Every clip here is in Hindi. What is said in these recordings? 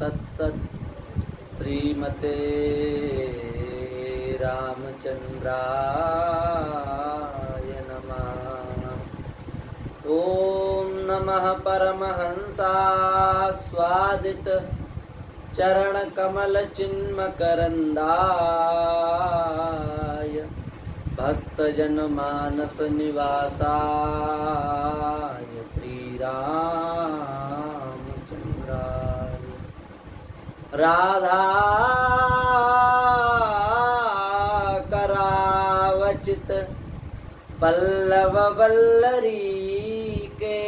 तत्सत्। श्रीमते रामचंद्राय नमः। ओम नमः परमहंसास्वादित चरण कमल चिन्मकरंदाय भक्तजन मानस निवासाय श्रीरामचंद्राय। राधा करावचित पल्लव वल्लरी के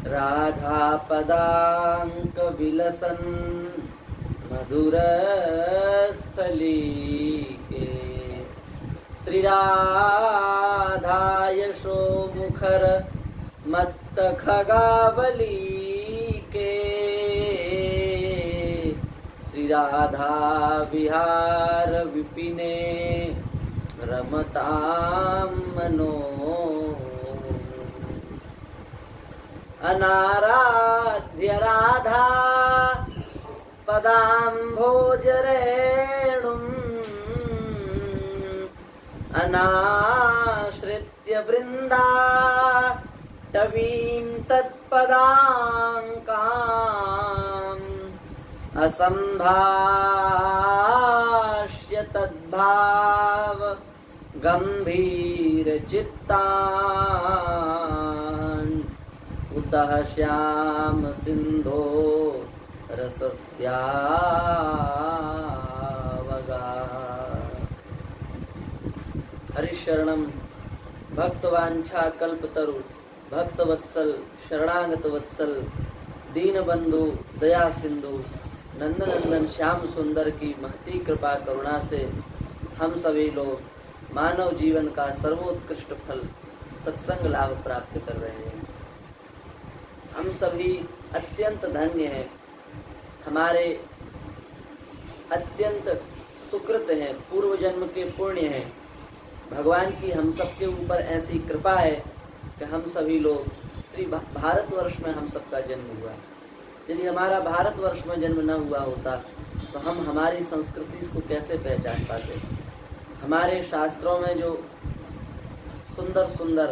राधा पदांक विलसन मधुर स्थली के। श्री राधा यशो मुखर मत्त खगावली के श्री राधा विहार विपिने रमताम मनो। अनाराध्य राधा पदाम्भोजरेणुम् अनाश्रित्य वृन्दा टवीं तत्पदाङ्काम् असम्भाष्य तद्भाव गंभीर चित्तान् उतः श्याम सिंधो रसस्यावगा। हरिशरणम भक्तवांछा कल्पतरु भक्तवत्सल शरणागत वत्सल दीनबंधु दया सिंधु नंदनंदन श्याम सुंदर की महती कृपा करुणा से हम सभी लोग मानव जीवन का सर्वोत्कृष्ट फल सत्संग लाभ प्राप्त कर रहे हैं। हम सभी अत्यंत धन्य हैं, हमारे अत्यंत सुकृत हैं, पूर्व जन्म के पुण्य हैं। भगवान की हम सबके ऊपर ऐसी कृपा है कि हम सभी लोग श्री भारतवर्ष में हम सबका जन्म हुआ। यदि हमारा भारतवर्ष में जन्म न हुआ होता तो हम हमारी संस्कृति को कैसे पहचान पाते। हमारे शास्त्रों में जो सुंदर सुंदर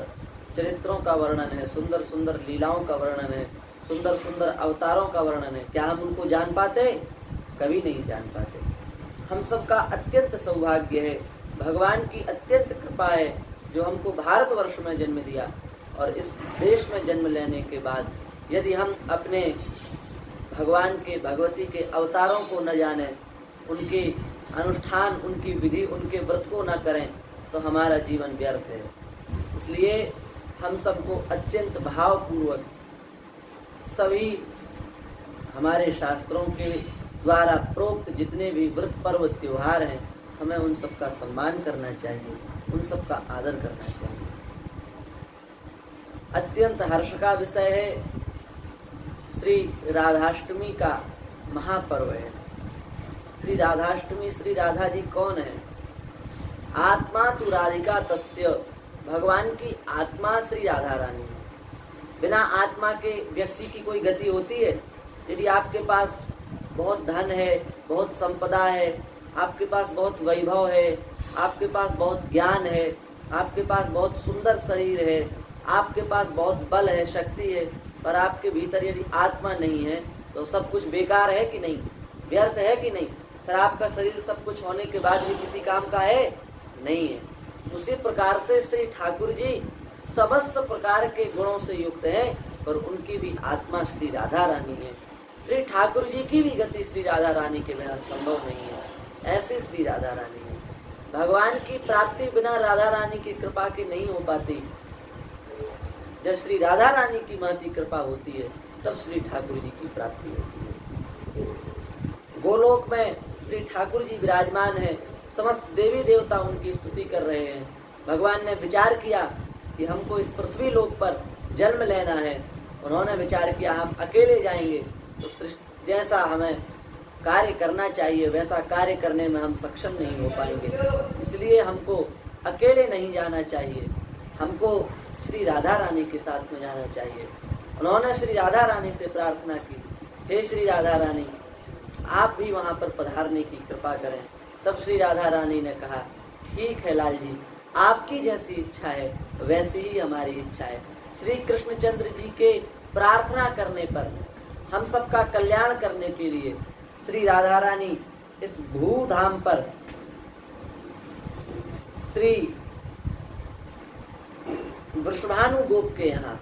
चरित्रों का वर्णन है, सुंदर सुंदर लीलाओं का वर्णन है, सुंदर सुंदर अवतारों का वर्णन है, क्या हम उनको जान पाते? कभी नहीं जान पाते। हम सबका अत्यंत सौभाग्य है, भगवान की अत्यंत कृपा है जो हमको भारतवर्ष में जन्म दिया। और इस देश में जन्म लेने के बाद यदि हम अपने भगवान के भगवती के अवतारों को न जाने, उनके अनुष्ठान, उनकी विधि, उनके व्रत को न करें तो हमारा जीवन व्यर्थ है। इसलिए हम सबको अत्यंत भावपूर्वक सभी हमारे शास्त्रों के द्वारा प्रोक्त जितने भी व्रत पर्व त्योहार हैं, हमें उन सब का सम्मान करना चाहिए, उन सब का आदर करना चाहिए। अत्यंत हर्ष का विषय है, श्री राधाष्टमी का महापर्व है। श्री राधाष्टमी, श्री राधा जी कौन है? आत्मा तु राधिका तस्य, भगवान की आत्मा श्री राधा रानी है। बिना आत्मा के व्यक्ति की कोई गति होती है? यदि आपके पास बहुत धन है, बहुत संपदा है, आपके पास बहुत वैभव है, आपके पास बहुत ज्ञान है, आपके पास बहुत सुंदर शरीर है, आपके पास बहुत बल है, शक्ति है, पर आपके भीतर यदि आत्मा नहीं है तो सब कुछ बेकार है कि नहीं, व्यर्थ है कि नहीं? फिर आपका शरीर सब कुछ होने के बाद भी किसी काम का है? नहीं है। उसी प्रकार से श्री ठाकुर जी समस्त प्रकार के गुणों से युक्त हैं, पर उनकी भी आत्मा श्री राधा रानी है। श्री ठाकुर जी की भी गति श्री राधा रानी के बिना संभव नहीं है, ऐसी श्री राधा रानी है। भगवान की प्राप्ति बिना राधा रानी की कृपा के नहीं हो पाती। जब श्री राधा रानी की महती कृपा होती है तब श्री ठाकुर जी की प्राप्ति होती है। गोलोक में श्री ठाकुर जी विराजमान है, समस्त देवी देवता उनकी स्तुति कर रहे हैं। भगवान ने विचार किया कि हमको इस पृथ्वी लोक पर जन्म लेना है। उन्होंने विचार किया हम अकेले जाएंगे तो जैसा हमें कार्य करना चाहिए वैसा कार्य करने में हम सक्षम नहीं हो पाएंगे, इसलिए हमको अकेले नहीं जाना चाहिए, हमको श्री राधा रानी के साथ में जाना चाहिए। उन्होंने श्री राधा रानी से प्रार्थना की, हे श्री राधा रानी आप भी वहां पर पधारने की कृपा करें। तब श्री राधा रानी ने कहा, ठीक है लाल जी, आपकी जैसी इच्छा है वैसी ही हमारी इच्छा है। श्री कृष्णचंद्र जी के प्रार्थना करने पर, हम सबका कल्याण करने के लिए श्री राधा रानी इस भूधाम पर श्री वृषभानु गोप के यहाँ,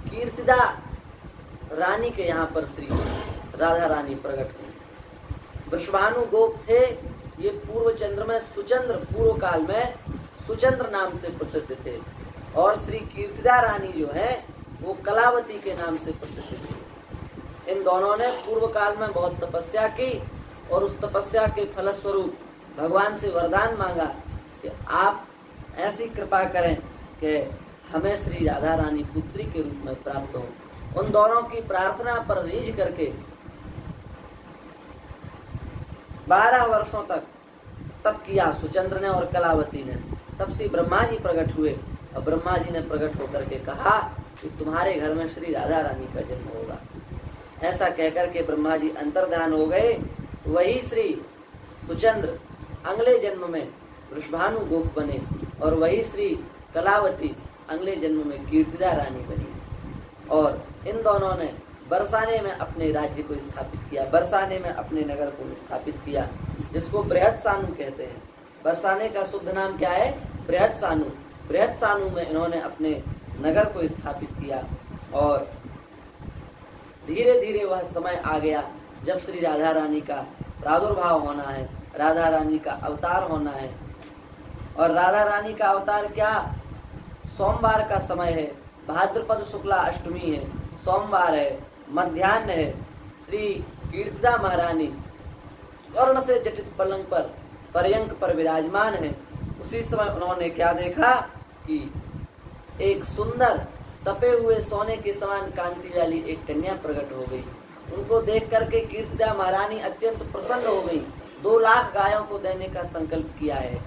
कीर्तिदा रानी के यहाँ पर श्री राधा रानी प्रकट हुई। वृषभानु गोप थे, ये पूर्व चंद्र में सुचंद्र, पूर्व काल में सुचंद्र नाम से प्रसिद्ध थे, और श्री कीर्तिदा रानी जो है वो कलावती के नाम से प्रसिद्ध थी। इन दोनों ने पूर्व काल में बहुत तपस्या की और उस तपस्या के फलस्वरूप भगवान से वरदान मांगा कि आप ऐसी कृपा करें कि हमें श्री राधा रानी पुत्री के रूप में प्राप्त हो। उन दोनों की प्रार्थना पर रीझ करके 12 वर्षों तक तप किया सुचंद्र ने और कलावती ने। तब से ब्रह्मा जी प्रकट हुए और ब्रह्मा जी ने प्रकट होकर के कहा कि तुम्हारे घर में श्री राधा रानी का जन्म होगा। ऐसा कहकर के ब्रह्मा जी अंतर्धान हो गए। वही श्री सुचंद्र अगले जन्म में वृषभानु गोप बने और वही श्री कलावती अगले जन्म में कीर्तिदा रानी बनी। और इन दोनों ने बरसाने में अपने राज्य को स्थापित किया, बरसाने में अपने नगर को स्थापित किया, जिसको बृहद सानु कहते हैं। बरसाने का शुद्ध नाम क्या है? बृहद सानु। बृहद सानु में इन्होंने अपने नगर को स्थापित किया। और धीरे धीरे वह समय आ गया जब श्री राधा रानी का प्रादुर्भाव होना है, राधा रानी का अवतार होना है। और राधा रानी का अवतार क्या? सोमवार का समय है, भाद्रपद शुक्ला अष्टमी है, सोमवार है, मध्याह्न है। श्री कीर्तिदा महारानी स्वर्ण से जटित पलंग पर पर्यंक पर विराजमान है। उसी समय उन्होंने क्या देखा कि एक सुंदर तपे हुए सोने के समान कांति वाली एक कन्या प्रकट हो गई। उनको देख करके कीर्तिदा महारानी अत्यंत प्रसन्न हो गई। 2 लाख गायों को देने का संकल्प किया है।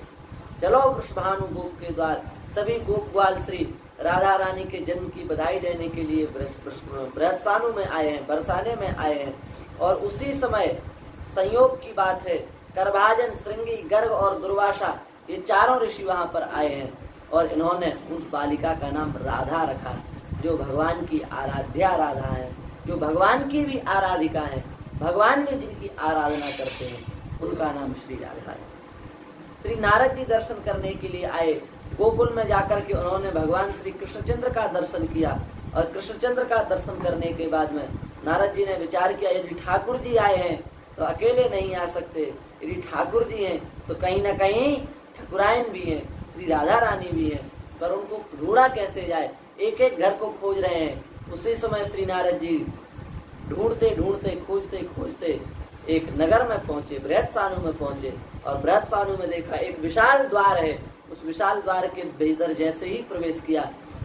चलो वृषभानु गोप के द्वार सभी गोप ग्वाल श्री राधा रानी के जन्म की बधाई देने के लिए बृहत्सानु में आए हैं, बरसाने में आए हैं। और उसी समय संयोग की बात है, करभाजन, श्रृंगी, गर्ग और दुर्वासा ये चारों ऋषि वहां पर आए हैं। और इन्होंने उस बालिका का नाम राधा रखा, जो भगवान की आराध्या राधा है, जो भगवान की भी आराधिका है, भगवान भी जिनकी आराधना करते हैं उनका नाम श्री राधा है। श्री नारद जी दर्शन करने के लिए आए। गोकुल में जाकर के उन्होंने भगवान श्री कृष्णचंद्र का दर्शन किया। और कृष्णचंद्र का दर्शन करने के बाद में नारद जी ने विचार किया, यदि ठाकुर जी आए हैं तो अकेले नहीं आ सकते, यदि ठाकुर जी हैं तो कहीं ना कहीं ठाकुरायन भी हैं, श्री राधा रानी भी हैं, पर उनको ढूंढा कैसे जाए? एक एक घर को खोज रहे हैं। उसी समय श्री नारद जी ढूंढते ढूंढते खोजते खोजते एक नगर में पहुंचे, बृहद सानु में पहुंचे। और बृहद सानु में देखा एक विशाल द्वार है। उस विशाल द्वार के भीतर जैसे ही प्रवेश किया,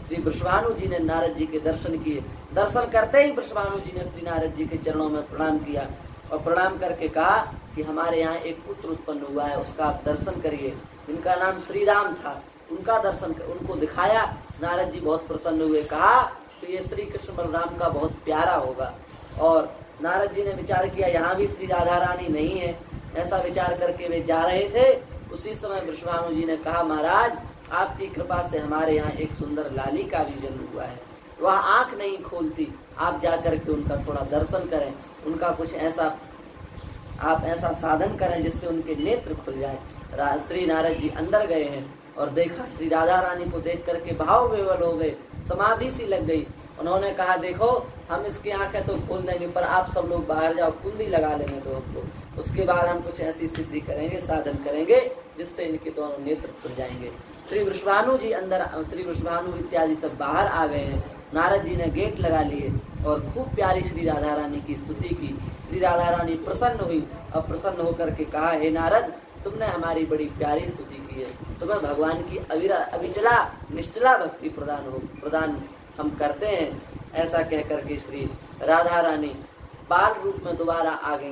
श्री वृषभानु जी ने नारद जी के दर्शन किए। दर्शन करते ही वृषभानु जी ने श्री नारद जी के चरणों में प्रणाम किया और प्रणाम करके कहा कि हमारे यहाँ एक पुत्र उत्पन्न हुआ है, उसका आप दर्शन करिए। जिनका नाम श्री राम था, उनका दर्शन उनको दिखाया। नारद जी बहुत प्रसन्न हुए, कहा कि ये श्री कृष्ण बलराम का बहुत प्यारा होगा। और नारद जी ने विचार किया यहाँ भी श्री राधा रानी नहीं है। ऐसा विचार करके वे जा रहे थे। उसी समय वृषभानु जी ने कहा, महाराज आपकी कृपा से हमारे यहाँ एक सुंदर लाली का भी जन्म हुआ है, वह आंख नहीं खोलती, आप जाकर के उनका थोड़ा दर्शन करें, उनका कुछ ऐसा आप ऐसा साधन करें जिससे उनके नेत्र खुल जाए। श्री नारद जी अंदर गए हैं और देखा, श्री राधा रानी को देख करके भाव विवल हो गए, समाधि सी लग गई। उन्होंने कहा, देखो हम इसकी आंखें तो खोल देंगे, पर आप सब लोग बाहर जाओ, कुंडी लगा लेने दो हमको, उसके बाद हम कुछ ऐसी सिद्धि करेंगे, साधन करेंगे जिससे इनके दोनों नेत्र खुल जाएंगे। श्री वृषभानु जी अंदर, श्री वृषभानु इत्यादि सब बाहर आ गए हैं। नारद जी ने गेट लगा लिए और खूब प्यारी श्री राधा रानी की स्तुति की। श्री राधा रानी प्रसन्न हुई और प्रसन्न होकर के कहा, हे नारद, तुमने हमारी बड़ी प्यारी स्तुति की है, तुम्हें भगवान की अविचला निश्चला भक्ति प्रदान हम करते हैं। ऐसा कहकर के श्री राधा रानी बाल रूप में दोबारा आ गई।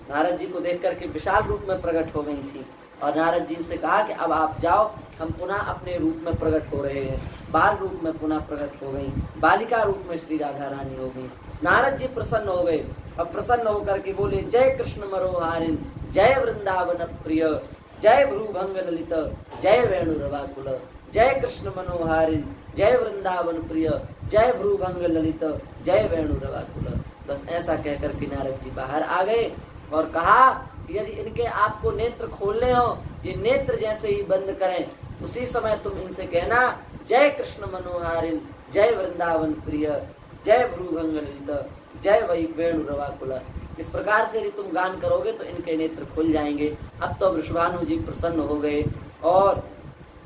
नारद जी को देख करके विशाल रूप में प्रकट हो गई थी। और नारद जी से कहा कि अब आप जाओ, हम पुनः अपने रूप में प्रकट हो रहे हैं। बाल रूप में पुनः प्रकट हो गई, बालिका रूप में श्री राधा रानी हो गई। नारद जी प्रसन्न हो गए। अब प्रसन्न होकर के बोले, जय कृष्ण मनोहारिन, जय वृंदावन प्रिय, जय भ्रूभंग ललित, जय वेणु रवाकुल। जय कृष्ण मनोहारिन, जय वृंदावन प्रिय, जय भ्रूभंग ललित, जय वेणु रवाकुल। बस ऐसा कहकर के नारद जी बाहर आ गए और कहा कि यदि इनके आपको नेत्र खोलने हो, ये नेत्र जैसे ही बंद करें उसी समय तुम इनसे कहना, जय कृष्ण मनोहारिन, जय वृंदावन प्रिय, जय भ्रूभंग ललित, जय वही वेणु रवाकुल। इस प्रकार से यदि तुम गान करोगे तो इनके नेत्र खुल जाएंगे। अब तो वृषभानु जी प्रसन्न हो गए और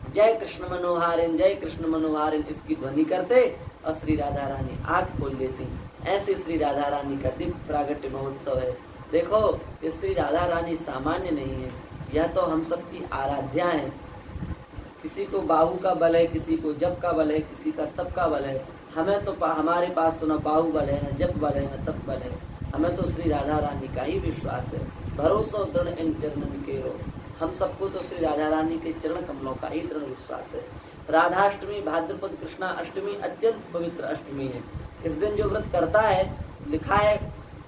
जय कृष्ण मनोहारिन, जय कृष्ण मनोहारिन इसकी ध्वनि करते और श्री राधा रानी आँख खोल लेती। ऐसे श्री राधा रानी का दिव्य प्रागट्य महोत्सव है। देखो, ये श्री राधा रानी सामान्य नहीं है, यह तो हम सबकी आराध्या है। किसी को बाहु का बल है, किसी को जप का बल है, किसी का तप का बल है। हमें तो हमारे पास तो न बाहु बल है, न जप बल है, न तप बल है। हमें तो श्री राधा रानी का ही विश्वास है। भरोसा दृढ़ इन चरणन केरो। हम सबको तो श्री राधा रानी के चरण कमलों का ही दृढ़ विश्वास है। राधाष्टमी भाद्रपद कृष्णा अष्टमी अत्यंत पवित्र अष्टमी है। इस दिन जो व्रत करता है, लिखा है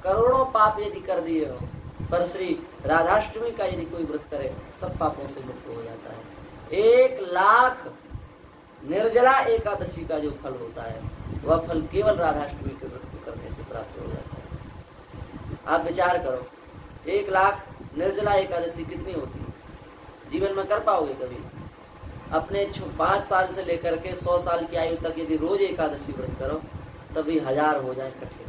करोड़ों पाप यदि कर दिए हो, पर श्री राधाष्टमी का यदि कोई व्रत करे सब पापों से मुक्त हो जाता है। 1,00,000 निर्जला एकादशी का जो फल होता है वह फल केवल राधाष्टमी के व्रत को करने से प्राप्त हो जाता है। आप विचार करो, 1,00,000 निर्जला एकादशी कितनी होती है? जीवन में कर पाओगे कभी? अपने 5 साल से लेकर के 100 साल की आयु तक यदि रोज एकादशी व्रत करो तभी 1000 हो जाए कठिन।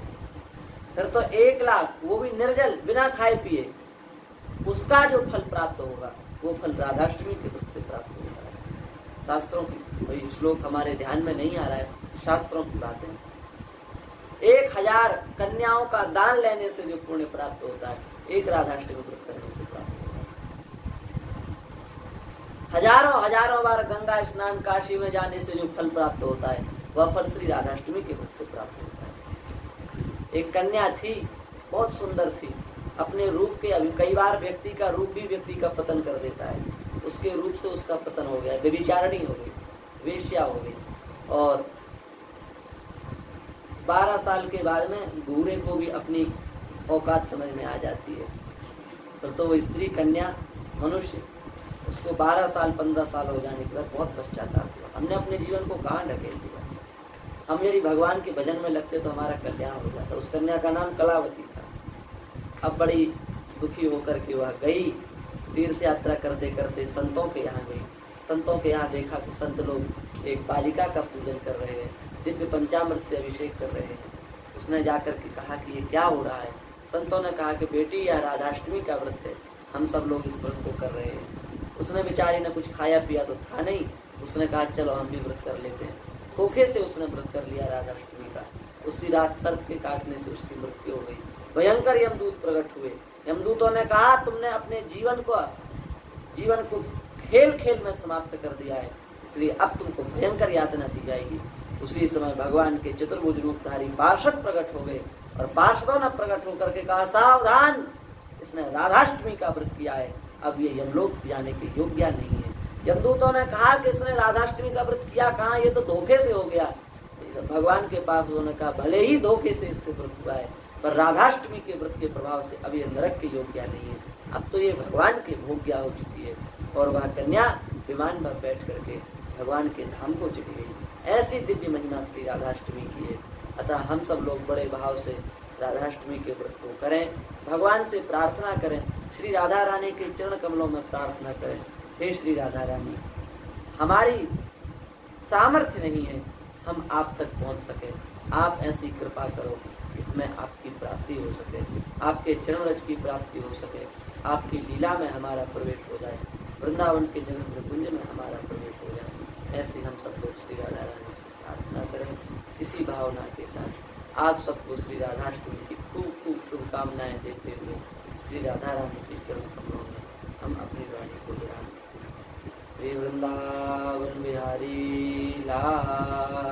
फिर तो 1,00,000 वो भी निर्जल बिना खाए पिए, उसका जो फल प्राप्त होगा वो फल राधाष्टमी के व्रत से प्राप्त होगा। शास्त्रों की कोई श्लोक हमारे ध्यान में नहीं आ रहा है, शास्त्रों की बातें। 1000 कन्याओं का दान लेने से जो पुण्य प्राप्त होता है, एक राधाष्टमी व्रत करने से प्राप्त होता है। हजारों बार गंगा स्नान काशी में जाने से जो फल प्राप्त होता है वह फल श्री राधाष्टमी के व्रत से प्राप्त होता है। एक कन्या थी, बहुत सुंदर थी, अपने रूप के अभी कई बार व्यक्ति का रूप भी व्यक्ति का पतन कर देता है। उसके रूप से उसका पतन हो गया, व्यभिचारिणी हो गई, वेश्या हो गई। और 12 साल के बाद में बूढ़े को भी अपनी औकात समझ में आ जाती है। फिर तो वो स्त्री कन्या मनुष्य, उसको 12 साल 15 साल हो जाने के बाद बहुत पश्चाताप हुआ, हमने अपने जीवन को कहाँ ढकेल दिया। हम यदि भगवान के भजन में लगते तो हमारा कल्याण हो जाता। उस कन्या का नाम कलावती था। अब बड़ी दुखी होकर के वह गई, तीर्थ यात्रा करते करते संतों के यहाँ गई। संतों के यहाँ देखा कि संत लोग एक बालिका का पूजन कर रहे हैं, दिव्य पंचामृत से अभिषेक कर रहे हैं। उसने जाकर के कहा कि ये क्या हो रहा है? संतों ने कहा कि बेटी यह राधाष्टमी का व्रत है, हम सब लोग इस व्रत को कर रहे हैं। उसने बेचारी ने कुछ खाया पिया तो था नहीं, उसने कहा चलो हम भी व्रत कर लेते हैं। धोखे से उसने व्रत कर लिया राधाष्टमी का। उसी रात सर्प के काटने से उसकी मृत्यु हो गई। भयंकर यमदूत प्रकट हुए। यमदूतों ने कहा तुमने अपने जीवन को खेल खेल में समाप्त कर दिया है, इसलिए अब तुमको भयंकर यातना दी जाएगी। उसी समय भगवान के चतुर्भुज रूपधारी पार्षद प्रकट हो गए और पार्षदों ने प्रकट होकर के कहा सावधान, इसने राधाष्टमी का व्रत किया है, अब ये यमलोक जाने के योग्य नहीं है। यमदूतों ने कहा कि इसने राधाष्टमी का व्रत किया कहाँ, ये तो धोखे से हो गया। भगवान के पास उन्होंने कहा भले ही धोखे से इससे व्रत हुआ है, पर राधाष्टमी के व्रत के प्रभाव से अब ये नरक के योग्य नहीं है, अब तो ये भगवान के भोग्या हो चुकी है। और वह कन्या विमान पर बैठ करके भगवान के धाम को चली गई। ऐसी दिव्य महिमा श्री राधाष्टमी की है। अतः हम सब लोग बड़े भाव से राधाष्टमी के व्रत को करें, भगवान से प्रार्थना करें, श्री राधा रानी के चरण कमलों में प्रार्थना करें, हे श्री राधा रानी, हमारी सामर्थ्य नहीं है हम आप तक पहुंच सके, आप ऐसी कृपा करो कि हमें आपकी प्राप्ति हो सके, आपके चरण रज की प्राप्ति हो सके, आपकी लीला में हमारा प्रवेश हो जाए, वृंदावन के निरंतर कुंज में हमारा प्रवेश हो जाए। ऐसे हम सब लोग श्री राधा रानी से प्रार्थना करें, इसी भावना के साथ आप सबको श्री राधाष्टमी की खूब खूब शुभकामनाएं देते हुए श्री राधा रानी के चरण कमलों में हम अपनी वाणी को विराम। श्री वृंदावन बिहारी लाल